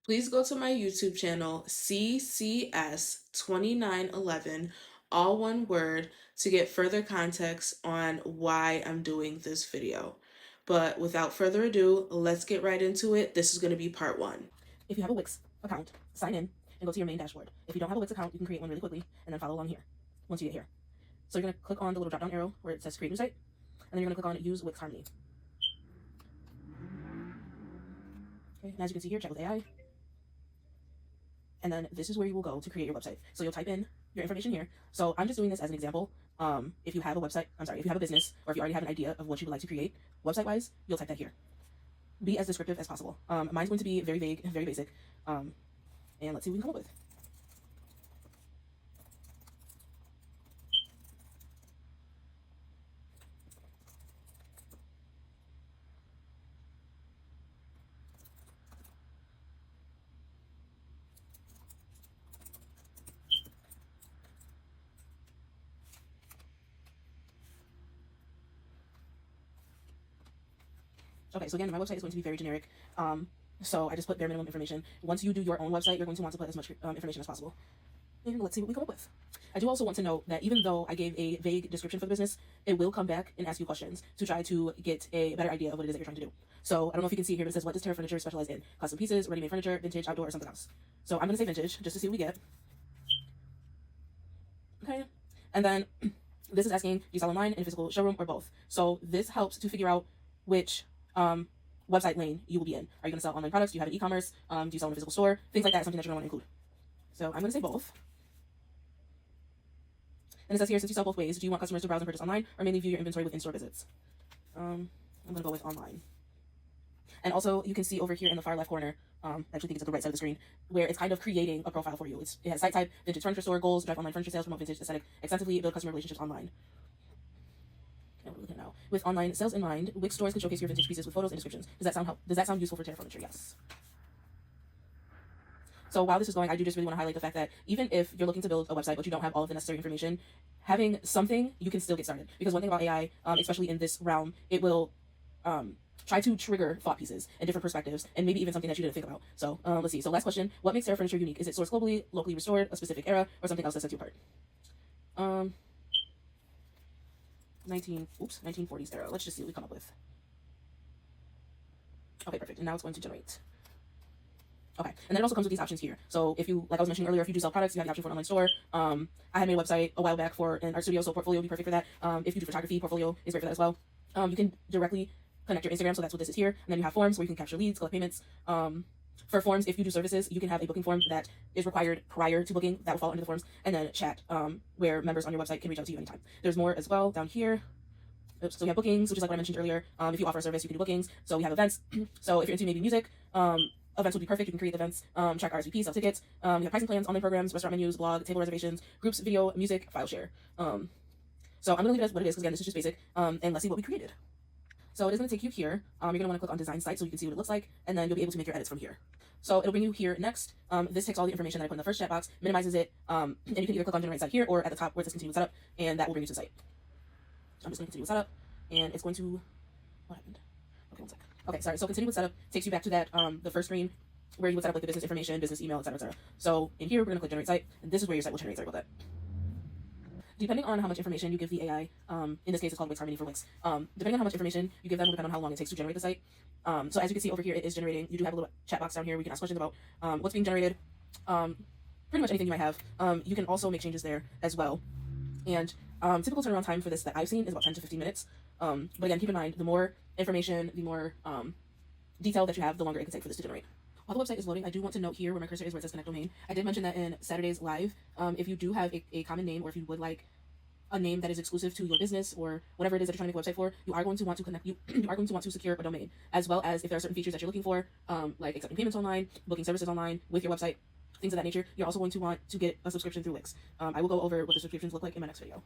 Please go to my YouTube channel, CCS2911, all one word, to get further context on why I'm doing this video. But without further ado, let's get right into it. This is going to be part one. If you have a Wix account, sign in and go to your main dashboard. If you don't have a Wix account, you can create one really quickly and then follow along here once you get here. So you're going to click on the little drop down arrow where it says create new site, and then you're going to click on use Wix Harmony. Okay, and as you can see here, chat with AI. And then this is where you will go to create your website. So you'll type in your information here. So I'm just doing this as an example. If you have a website, if you have a business, or if you already have an idea of what you would like to create, website-wise, you'll type that here. Be as descriptive as possible. Mine's going to be very vague and very basic. And let's see what we can come up with. Okay, so again, my website is going to be very generic. So I just put bare minimum information. Once you do your own website, you're going to want to put as much information as possible. And let's see what we come up with. I do also want to note that even though I gave a vague description for the business, it will come back and ask you questions to try to get a better idea of what it is that you're trying to do. So I don't know if you can see here, but it says, what does Terra Furniture specialize in? Custom pieces, ready-made furniture, vintage, outdoor, or something else. So I'm going to say vintage, just to see what we get. Okay. And then this is asking, do you sell online, in a physical showroom, or both? So this helps to figure out which website lane you will be in. Are you going to sell online products? Do you have an e-commerce? Do you sell in a physical store? Things like that is something that you're going to want to include. So I'm going to say both. And it says here, since you sell both ways, do you want customers to browse and purchase online, or mainly view your inventory with in-store visits? I'm going to go with online. And also, you can see over here in the far left corner, I actually think it's at the right side of the screen, where it's kind of creating a profile for you. It has site type, vintage furniture store, goals, drive online furniture sales, promote vintage aesthetic, extensively build customer relationships online. And we're looking now. With online sales in mind, Wix stores can showcase your vintage pieces with photos and descriptions. Does that sound useful for Terra Furniture? Yes. So while this is going, I do just really want to highlight the fact that even if you're looking to build a website but you don't have all of the necessary information, having something, you can still get started. Because one thing about AI, especially in this realm, it will try to trigger thought pieces and different perspectives, and maybe even something that you didn't think about. So let's see. So last question: what makes Terra Furniture unique? Is it sourced globally, locally restored, a specific era, or something else that sets you apart? 1940s era. Let's just see what we come up with. Okay, perfect. And now it's going to generate. Okay, and then it also comes with these options here. So if you, like I was mentioning earlier, if you do sell products, you have the option for an online store. I had made a website a while back for an art studio, so Portfolio would be perfect for that. If you do photography, Portfolio is great for that as well. You can directly connect your Instagram, so that's what this is here. And then you have forms where you can capture leads, collect payments. For forms, if you do services, you can have a booking form that is required prior to booking. That will fall under the forms. And then chat, where members on your website can reach out to you anytime. There's more as well down here. Oops, so we have bookings, which is like what I mentioned earlier. If you offer a service, you can do bookings. So we have events. So if you're into maybe music, events would be perfect. You can create events, track RSVP, sell tickets. We have pricing plans, online programs, restaurant menus, blog, table reservations, groups, video, music, file share. So I'm gonna leave it as what it is because again, this is just basic. And let's see what we created. So it is gonna take you here. You're gonna want to click on design site so you can see what it looks like, and then you'll be able to make your edits from here. So it'll bring you here next. This takes all the information that I put in the first chat box, minimizes it, and you can either click on generate site here or at the top where it says continue with setup, and that will bring you to the site. I'm just gonna continue with setup, and it's going to, what happened? Okay, one sec. Okay, sorry. So continue with setup takes you back to that the first screen where you would set up like the business information, business email, etc., etc. So in here, we're gonna click generate site, and this is where your site will generate. Sorry about that. Depending on how much information you give the AI, in this case it's called Wix Harmony for Wix. Depending on how much information you give them will depend on how long it takes to generate the site. So as you can see over here, it is generating. You do have a little chat box down here. We can ask questions about what's being generated, pretty much anything you might have. You can also make changes there as well. And typical turnaround time for this that I've seen is about 10 to 15 minutes. But again, keep in mind, the more information, the more detail that you have, the longer it can take for this to generate. While the website is loading, I do want to note here where my cursor is where it says connect domain. I did mention that in Saturday's live, if you do have a common name, or if you would like a name that is exclusive to your business or whatever it is that you're trying to make a website for, you are going to want to connect you are going to want to secure a domain, as well as if there are certain features that you're looking for, like accepting payments online, booking services online with your website, things of that nature. You're also going to want to get a subscription through Wix. I will go over what the subscriptions look like in my next video.